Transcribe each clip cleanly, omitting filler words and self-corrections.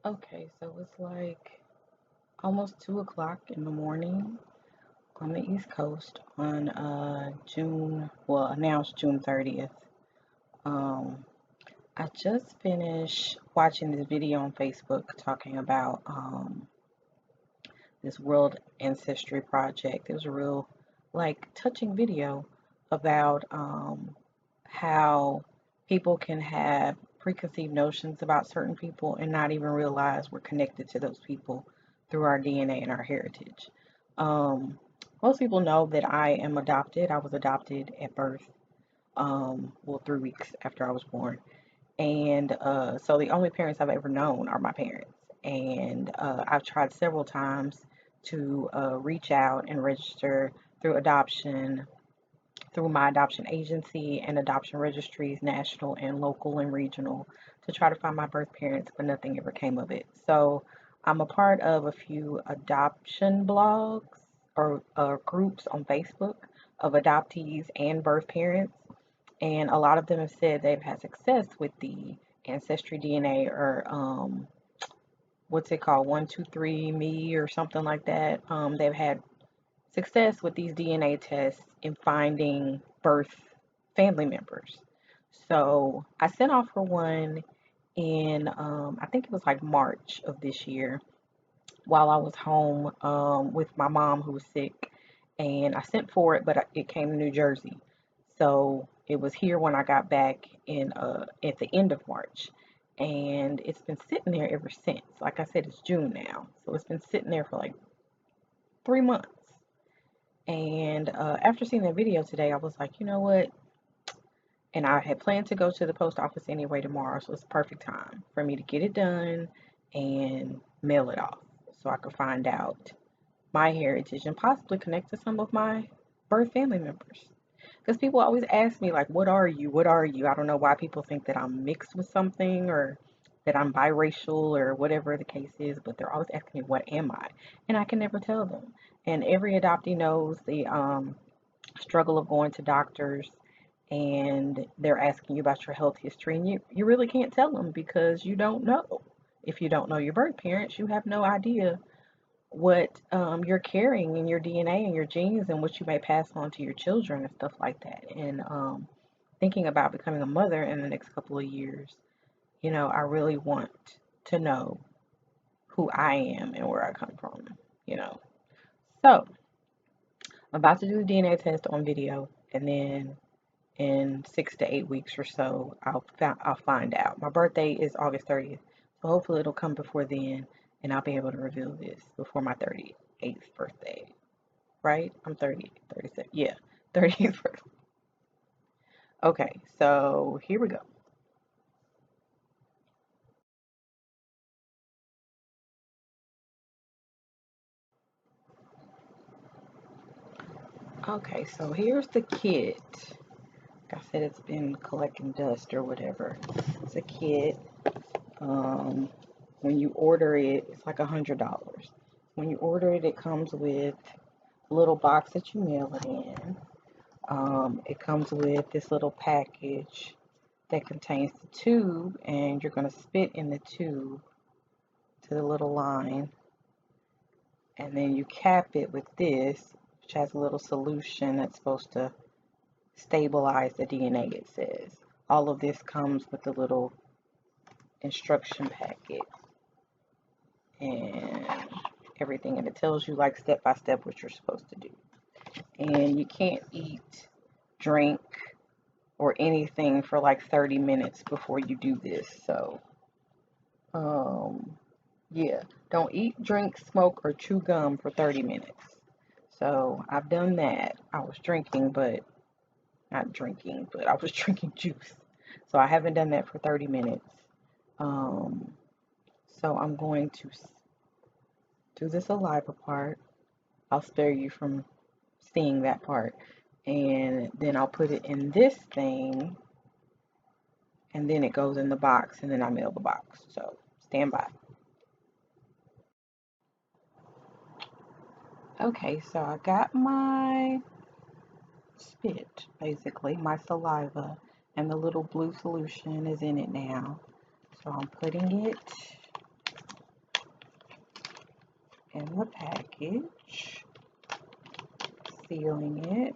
Okay, so it's like almost 2 o'clock in the morning on the East Coast on now it's June 30th. Um, I just finished watching this video on Facebook talking about this World Ancestry Project. It was a real, like, touching video about how people can have preconceived notions about certain people and not even realize we're connected to those people through our DNA and our heritage. Um, Most people know that I am adopted. I was adopted at birth, 3 weeks after I was born. And so the only parents I've ever known are my parents. And I've tried several times to reach out and register through adoption, through my adoption agency and adoption registries, national and local and regional, to try to find my birth parents, but nothing ever came of it. So I'm a part of a few adoption blogs or groups on Facebook of adoptees and birth parents, and a lot of them have said they've had success with the AncestryDNA or what's it called, 123 Me or something like that. They've had success with these DNA tests in finding birth family members. So I sent off for one in I think it was like March of this year while I was home with my mom who was sick, and I sent for it, but it came to New Jersey. So it was here when I got back in at the end of March, and it's been sitting there ever since. Like I said, it's June now, so it's been sitting there for like 3 months. And after seeing that video today, I was like, you know what? And I had planned to go to the post office anyway tomorrow, so it's perfect time for me to get it done and mail it off so I could find out my heritage and possibly connect to some of my birth family members. Because people always ask me, like, what are you? What are you? I don't know why people think that I'm mixed with something or that I'm biracial or whatever the case is, but they're always asking me, what am I? And I can never tell them. And every adoptee knows the struggle of going to doctors and they're asking you about your health history, and you really can't tell them because you don't know. If you don't know your birth parents, you have no idea what you're carrying in your DNA and your genes and what you may pass on to your children and stuff like that. And thinking about becoming a mother in the next couple of years, I really want to know who I am and where I come from, you know. So I'm about to do the DNA test on video, and then in 6 to 8 weeks or so, I'll find out. My birthday is August 30th, so hopefully it'll come before then, and I'll be able to reveal this before my 38th birthday. Right? I'm 38, 37. Yeah, 38th birthday. Okay, so here we go. Okay, so here's the kit. Like I said, it's been collecting dust or whatever. It's a kit. Um, when you order it, it's like $100. When you order it, it comes with a little box that you mail it in. It comes with this little package that contains the tube, and you're going to spit in the tube to the little line, and then you cap it with this, which has a little solution that's supposed to stabilize the DNA, it says. All of this comes with a little instruction packet and everything, and it tells you like step by step what you're supposed to do. And you can't eat, drink, or anything for like 30 minutes before you do this. So, yeah, don't eat, drink, smoke, or chew gum for 30 minutes. So I've done that. I was drinking, but not drinking, but I was drinking juice. So I haven't done that for 30 minutes. Um, so I'm going to do the saliva part. I'll spare you from seeing that part. And then I'll put it in this thing, and then it goes in the box, and then I mail the box. So stand by. Okay, so I got my spit, basically, my saliva, and the little blue solution is in it now. So I'm putting it in the package, sealing it.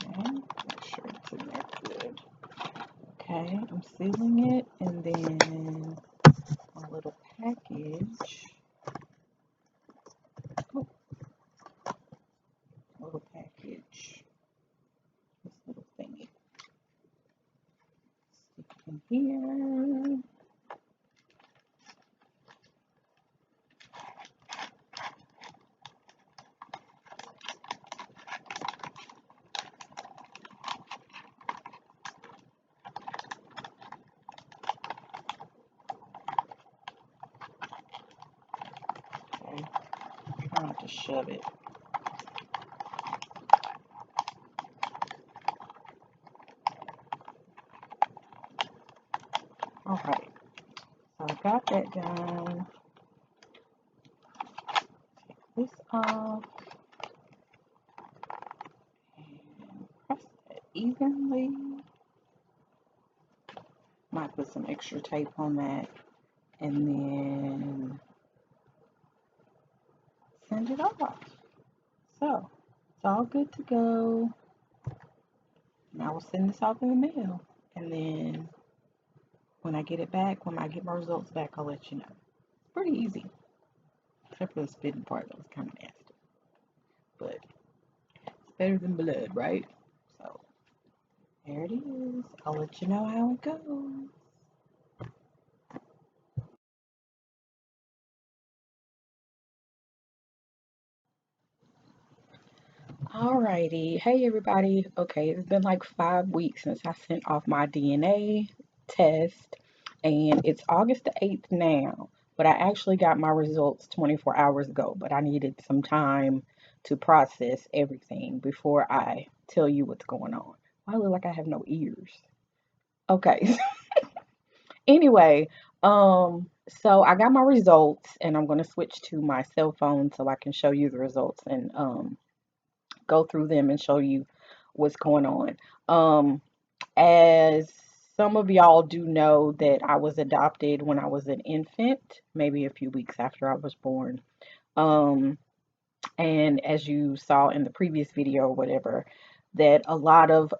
Okay, make sure it's in there good. Okay, I'm sealing it, and then my little package. Oh, little package. This little thingy. Stick it in here. Okay, try not to shove it. Alright, so I got that done. Take this off and press it evenly. Might put some extra tape on that and then send it off. So it's all good to go. Now we'll send this off in the mail, and then when I get it back, when I get my results back, I'll let you know. It's pretty easy, except for the spitting part. That was kind of nasty, but it's better than blood, right? So there it is. I'll let you know how it goes. Alrighty, hey everybody. Okay, it's been like 5 weeks since I sent off my DNA test, and it's August the 8th now. But I actually got my results 24 hours ago, but I needed some time to process everything before I tell you what's going on. I look like I have no ears. Okay, anyway, so I got my results, and I'm gonna switch to my cell phone so I can show you the results and go through them and show you what's going on. As some of y'all do know that I was adopted when I was an infant, maybe a few weeks after I was born. Um, and as you saw in the previous video or whatever, that a lot of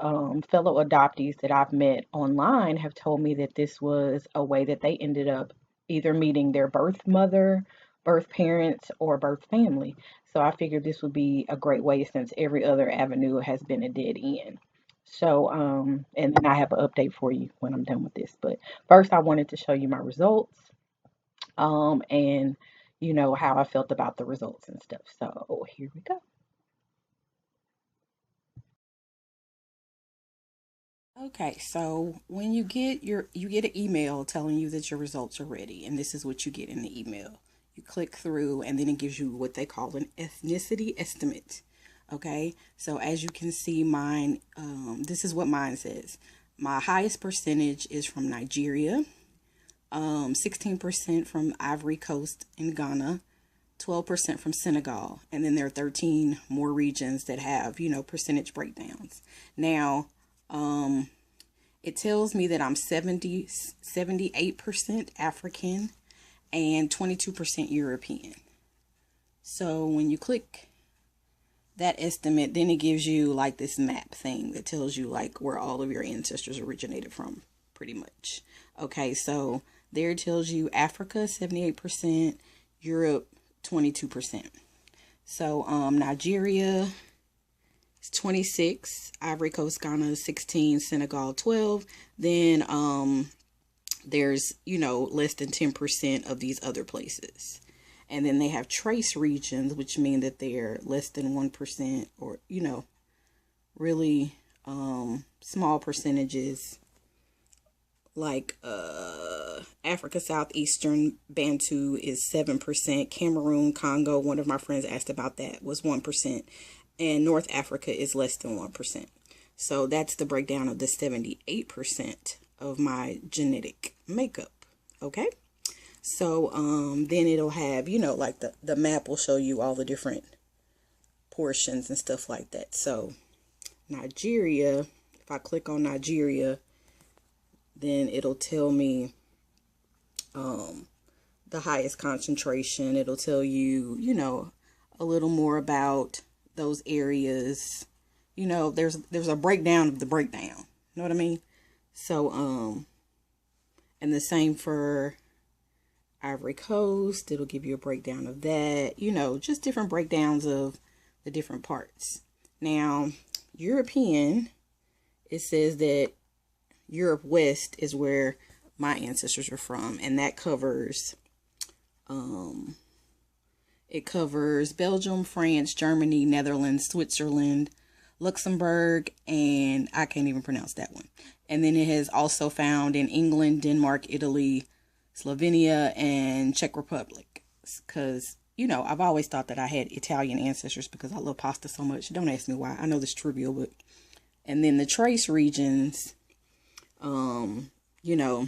fellow adoptees that I've met online have told me that this was a way that they ended up either meeting their birth mother, birth parents, or birth family. So I figured this would be a great way since every other avenue has been a dead end. So, and then I have an update for you when I'm done with this. But first, I wanted to show you my results, and you know how I felt about the results and stuff. So here we go. Okay, so when you get an email telling you that your results are ready, and this is what you get in the email. You click through, and then it gives you what they call an ethnicity estimate. Okay, so as you can see, mine, this is what mine says. My highest percentage is from Nigeria, 16% from Ivory Coast and Ghana, 12% from Senegal, and then there are 13 more regions that have, you know, percentage breakdowns. Now, it tells me that I'm 78% African and 22% European. So when you click that estimate, then it gives you like this map thing that tells you like where all of your ancestors originated from, pretty much. Okay, so there it tells you Africa 78%, Europe 22%. So Nigeria 26, Ivory Coast, Ghana 16, Senegal 12. Then there's, you know, less than 10% of these other places. And then they have trace regions, which mean that they're less than 1%, or, you know, really small percentages, like Africa Southeastern Bantu is 7%. Cameroon, Congo, one of my friends asked about that, was 1%. And North Africa is less than 1%. So that's the breakdown of the 78% of my genetic makeup. Okay. So then it'll have, you know, like the map will show you all the different portions and stuff like that. So Nigeria, if I click on Nigeria, then it'll tell me the highest concentration. It'll tell you, you know, a little more about those areas. You know, there's a breakdown of the breakdown. You know what I mean? So, and the same for Ivory Coast. It'll give you a breakdown of that. You know, just different breakdowns of the different parts. Now, European, it says that Europe West is where my ancestors are from, and that covers it covers Belgium, France, Germany, Netherlands, Switzerland, Luxembourg, and I can't even pronounce that one. And then it has also found in England, Denmark, Italy, Slovenia, and Czech Republic. Because, you know, I've always thought that I had Italian ancestors because I love pasta so much. Don't ask me why. I know this is trivial, but... And then the trace regions, you know,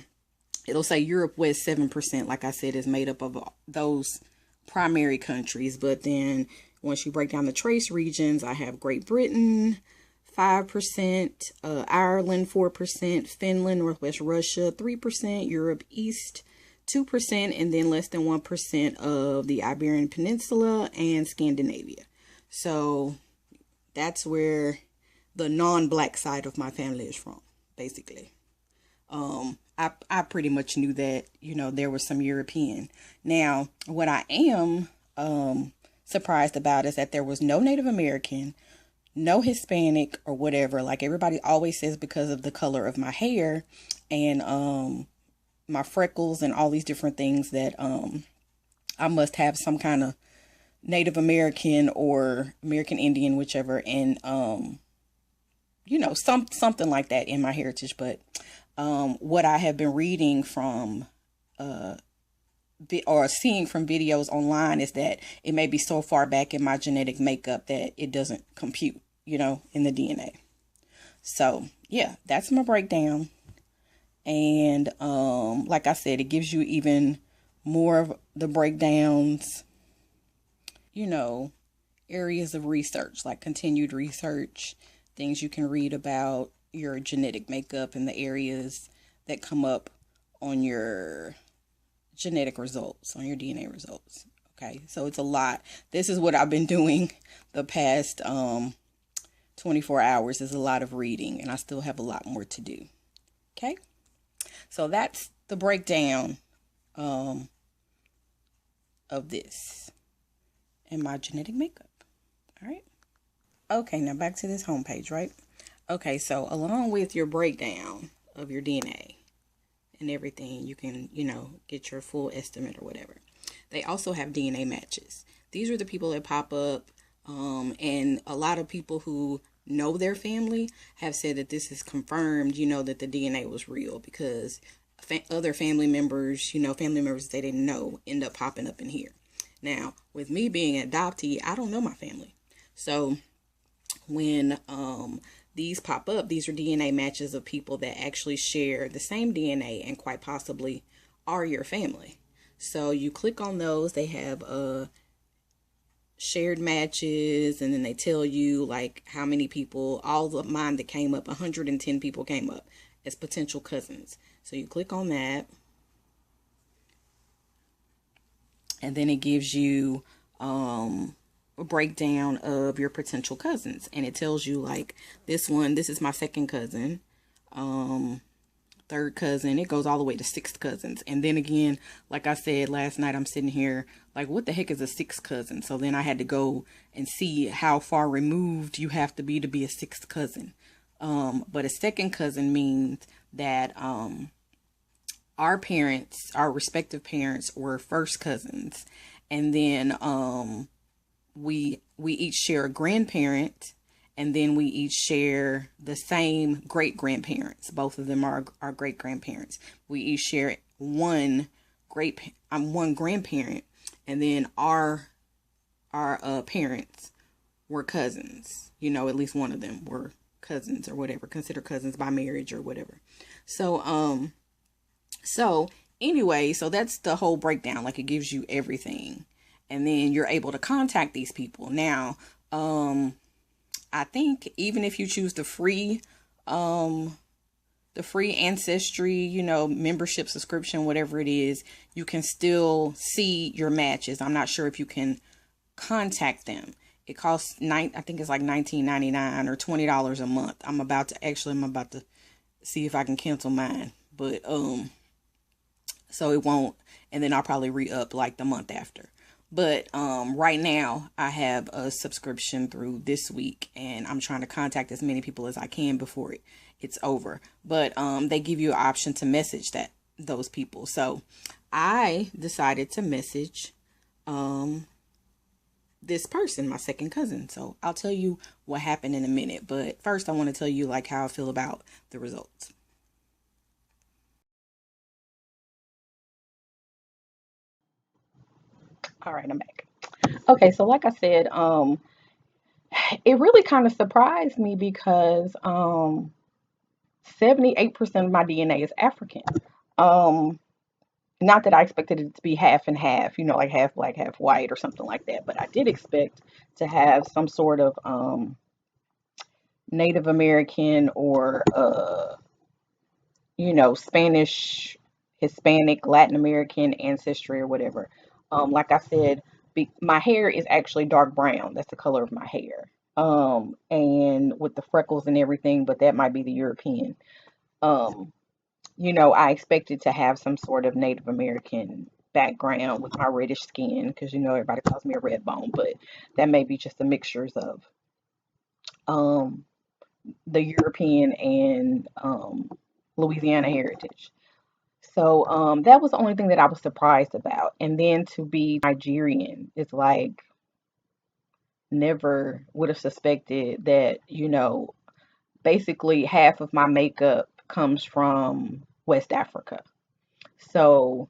it'll say Europe West 7%, like I said, is made up of those primary countries. But then once you break down the trace regions, I have Great Britain, 5%, Ireland, 4%, Finland, Northwest Russia, 3%, Europe East, 2%, and then less than 1% of the Iberian Peninsula and Scandinavia. So that's where the non-black side of my family is from, basically. I pretty much knew that, you know, there was some European. Now, what I am surprised about is that there was no Native American, no Hispanic or whatever, like everybody always says, because of the color of my hair and my freckles and all these different things, that I must have some kind of Native American or American Indian, whichever, and you know, something like that in my heritage. But what I have been reading from or seeing from videos online is that it may be so far back in my genetic makeup that it doesn't compute, you know, in the DNA. So yeah, that's my breakdown. And like I said, it gives you even more of the breakdowns, you know, areas of research, like continued research, things you can read about your genetic makeup and the areas that come up on your genetic results, on your DNA results. Okay, so it's a lot. This is what I've been doing the past 24 hours, is a lot of reading, and I still have a lot more to do. Okay, so that's the breakdown of this and my genetic makeup. All right. Okay, now back to this homepage, right? Okay, so along with your breakdown of your DNA and everything, you can, you know, get your full estimate or whatever. They also have DNA matches. These are the people that pop up, and a lot of people who know their family have said that this is confirmed, you know, that the DNA was real, because other family members, you know, family members they didn't know end up popping up in here. Now, with me being an adoptee, I don't know my family. So when these pop up, these are DNA matches of people that actually share the same DNA and quite possibly are your family. So you click on those. They have shared matches, and then they tell you like how many people. All of mine that came up, 110 people came up as potential cousins. So you click on that, and then it gives you a breakdown of your potential cousins, and it tells you like this is my second cousin, third cousin. It goes all the way to sixth cousins. And then again, like I said last night, I'm sitting here like, what the heck is a sixth cousin? So then I had to go and see how far removed you have to be a sixth cousin. But a second cousin means that our parents, our respective parents, were first cousins, and then we each share a grandparent, and then we each share the same great grandparents. Both of them are our great grandparents. We each share one grandparent, and then our parents were cousins. You know, at least one of them were cousins or whatever, considered cousins by marriage or whatever. So anyway, so that's the whole breakdown. Like, it gives you everything, and then you're able to contact these people. Now, I think even if you choose the free the free ancestry, membership subscription, whatever it is, you can still see your matches. I'm not sure if you can contact them. It costs I think it's like $19.99 or $20 a month. I'm about to see if I can cancel mine. But so it won't, and then I'll probably re-up like the month after. But right now I have a subscription through this week, and I'm trying to contact as many people as I can before it's over. But they give you an option to message those people. So I decided to message this person, my second cousin. So I'll tell you what happened in a minute. But first I want to tell you like how I feel about the results. All right, I'm back. Okay, so like I said, it really kind of surprised me because 78% of my DNA is African. Um, Not that I expected it to be half and half, like half black, half white or something like that, but I did expect to have some sort of Native American or Spanish, Hispanic, Latin American ancestry or whatever. Like I said, my hair is actually dark brown. That's the color of my hair. And with the freckles and everything, but that might be the European. Um, I expected to have some sort of Native American background with my reddish skin because everybody calls me a red bone, but that may be just the mixtures of um the European and Louisiana heritage. So that was the only thing that I was surprised about. And then to be Nigerian is like never would have suspected that, basically half of my makeup comes from West Africa. So,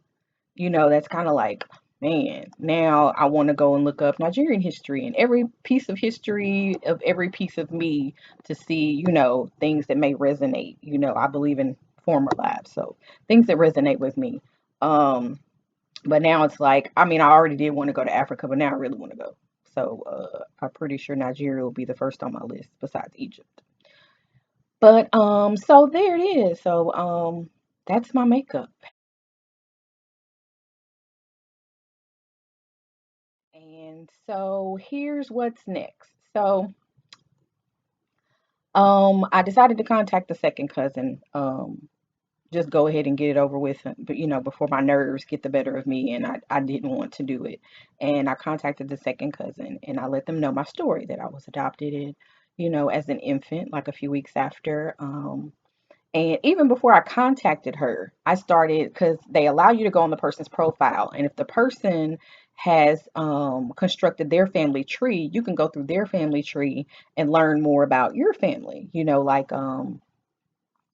that's kind of like, man, now I want to go and look up Nigerian history and every piece of history of every piece of me to see, things that may resonate. I believe in former lives, so things that resonate with me. Um, but now it's like, I mean, I already did want to go to Africa, but now I really want to go. So I'm pretty sure Nigeria will be the first on my list besides Egypt. But so there it is. So that's my makeup. And so here's what's next. So I decided to contact the second cousin. Just go ahead and get it over with, but before my nerves get the better of me, and I didn't want to do it. And I contacted the second cousin and I let them know my story that I was adopted, as an infant, like a few weeks after. And even before I contacted her, I started because they allow you to go on the person's profile. And if the person has constructed their family tree, you can go through their family tree and learn more about your family. Like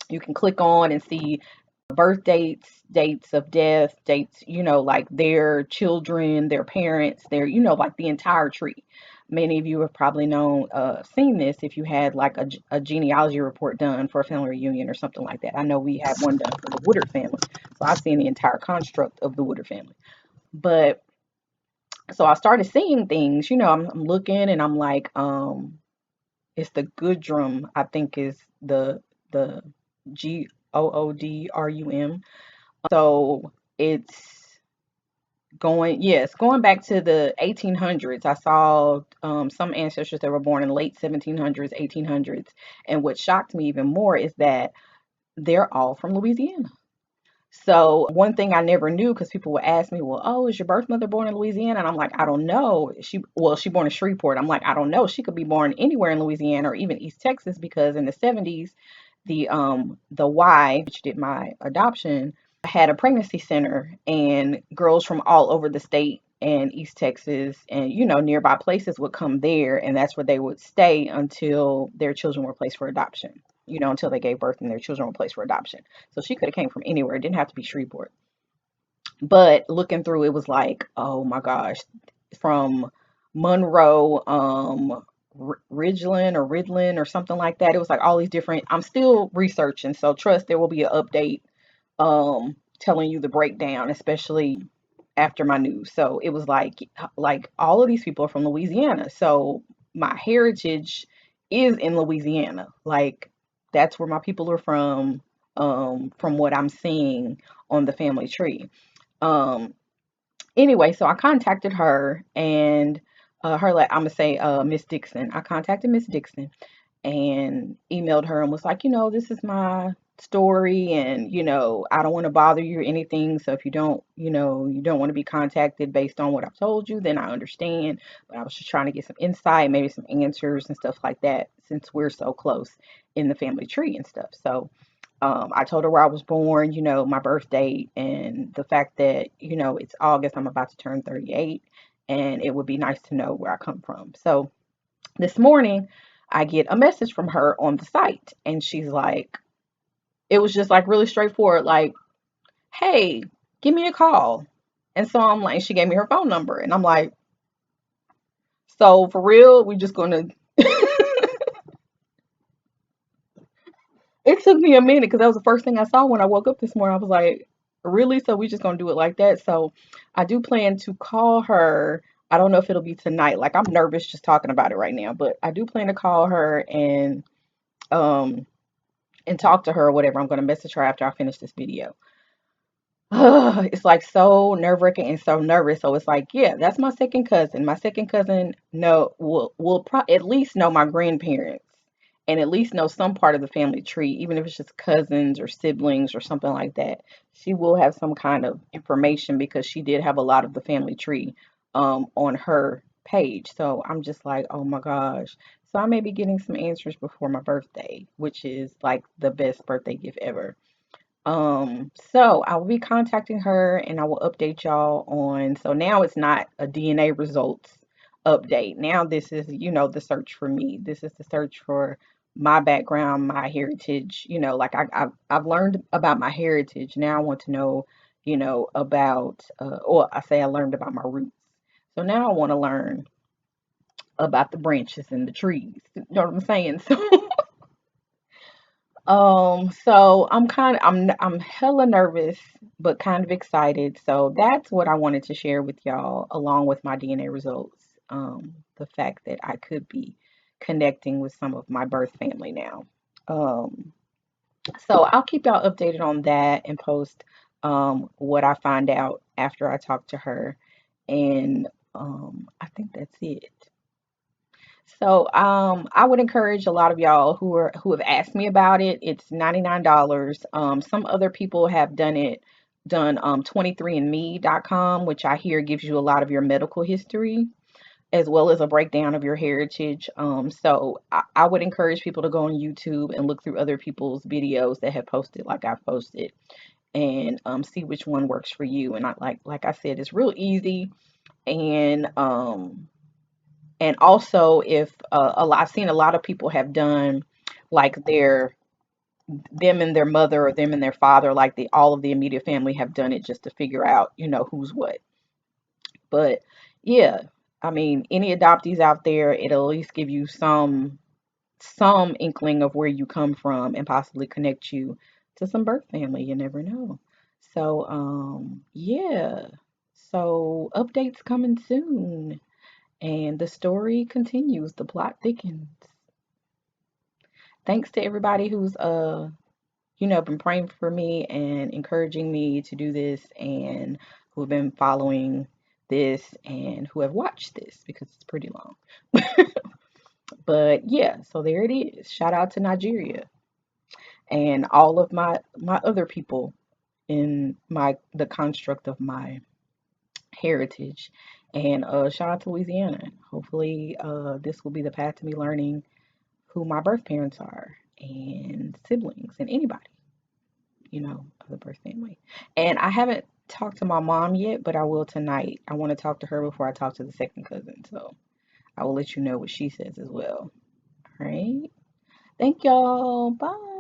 you can click on and see birth dates, dates of death, dates, like their children, their parents, like the entire tree. Many of you have probably seen this if you had like a genealogy report done for a family reunion or something like that. I know we had one done for the Woodard family, so I've seen the entire construct of the Woodard family. But so I started seeing things, I'm looking and I'm like, it's the Goodrum, I think is the Goodrum. So it's going back to the 1800s. I saw some ancestors that were born in late 1700s, 1800s. And what shocked me even more is that they're all from Louisiana. So one thing I never knew because people would ask me, well, oh, is your birth mother born in Louisiana? And I'm like, I don't know. She born in Shreveport. I'm like, I don't know. She could be born anywhere in Louisiana or even East Texas because in the 70s, the Y, which did my adoption, had a pregnancy center and girls from all over the state and East Texas and nearby places would come there and that's where they would stay until their children were placed for adoption. Until they gave birth and their children were placed for adoption. So she could have came from anywhere. It didn't have to be Shreveport. But looking through, it was like, oh my gosh, from Monroe, Ridgeland or Ridland or something like that. It was like all these different. I'm still researching, so trust there will be an update telling you the breakdown, especially after my news. So it was like all of these people are from Louisiana. So my heritage is in Louisiana. Like that's where my people are from what I'm seeing on the family tree. Um, anyway, so I contacted her and her, like, I'm gonna say Miss Dixon. I contacted Miss Dixon and emailed her and was like, this is my story, and I don't want to bother you or anything. So if you don't want to be contacted based on what I've told you, then I understand. But I was just trying to get some insight, maybe some answers and stuff like that, since we're so close in the family tree and stuff. So I told her where I was born, my birth date, and the fact that, it's August, I'm about to turn 38, and it would be nice to know where I come from. So this morning, I get a message from her on the site, and she's like, it was just like really straightforward, like, hey, give me a call. And so I'm like, she gave me her phone number, and I'm like, so for real, we just gonna. It took me a minute because that was the first thing I saw when I woke up this morning. I was like, really? So we just gonna do it like that? So I do plan to call her. I don't know if it'll be tonight. Like, I'm nervous just talking about it right now, but I do plan to call her um and talk to her or whatever. I'm gonna message her after I finish this video. It's like so nerve-wracking and so nervous. So it's like, yeah, that's my second cousin. My second cousin will at least know my grandparents and at least know some part of the family tree, even if it's just cousins or siblings or something like that. She will have some kind of information because she did have a lot of the family tree on her page. So I'm just like, oh my gosh. So I may be getting some answers before my birthday, which is like the best birthday gift ever. So I will be contacting her and I will update y'all on. So now it's not a DNA results update. Now this is, the search for me. This is the search for my background, my heritage. Like I've learned about my heritage. Now I want to know, about, or I say I learned about my roots. So now I want to learn about the branches and the trees. You know what I'm saying? So I'm hella nervous, but kind of excited. So that's what I wanted to share with y'all, along with my DNA results. The fact that I could be connecting with some of my birth family now. Um, so I'll keep y'all updated on that and post what I find out after I talk to her. And I think that's it. So I would encourage a lot of y'all who have asked me about it. It's $99. Some other people have done 23andme.com, which I hear gives you a lot of your medical history as well as a breakdown of your heritage. So I would encourage people to go on YouTube and look through other people's videos that have posted like I've posted, and see which one works for you. And I like I said, it's real easy. And also, if I've seen a lot of people have done like them and their mother or them and their father, like all of the immediate family have done it just to figure out, who's what. But yeah, I mean, any adoptees out there, it'll at least give you some inkling of where you come from and possibly connect you to some birth family. You never know. So yeah. So updates coming soon. And the story continues, the plot thickens. Thanks to everybody who's been praying for me and encouraging me to do this, and who have been following this and who have watched this because it's pretty long. But yeah, so there it is. Shout out to Nigeria and all of my other people in the construct of my heritage. And shout out to Louisiana. Hopefully this will be the path to me learning who my birth parents are and siblings and anybody, of the birth family. And I haven't talked to my mom yet, but I will tonight. I want to talk to her before I talk to the second cousin. So I will let you know what she says as well. All right. Thank y'all. Bye.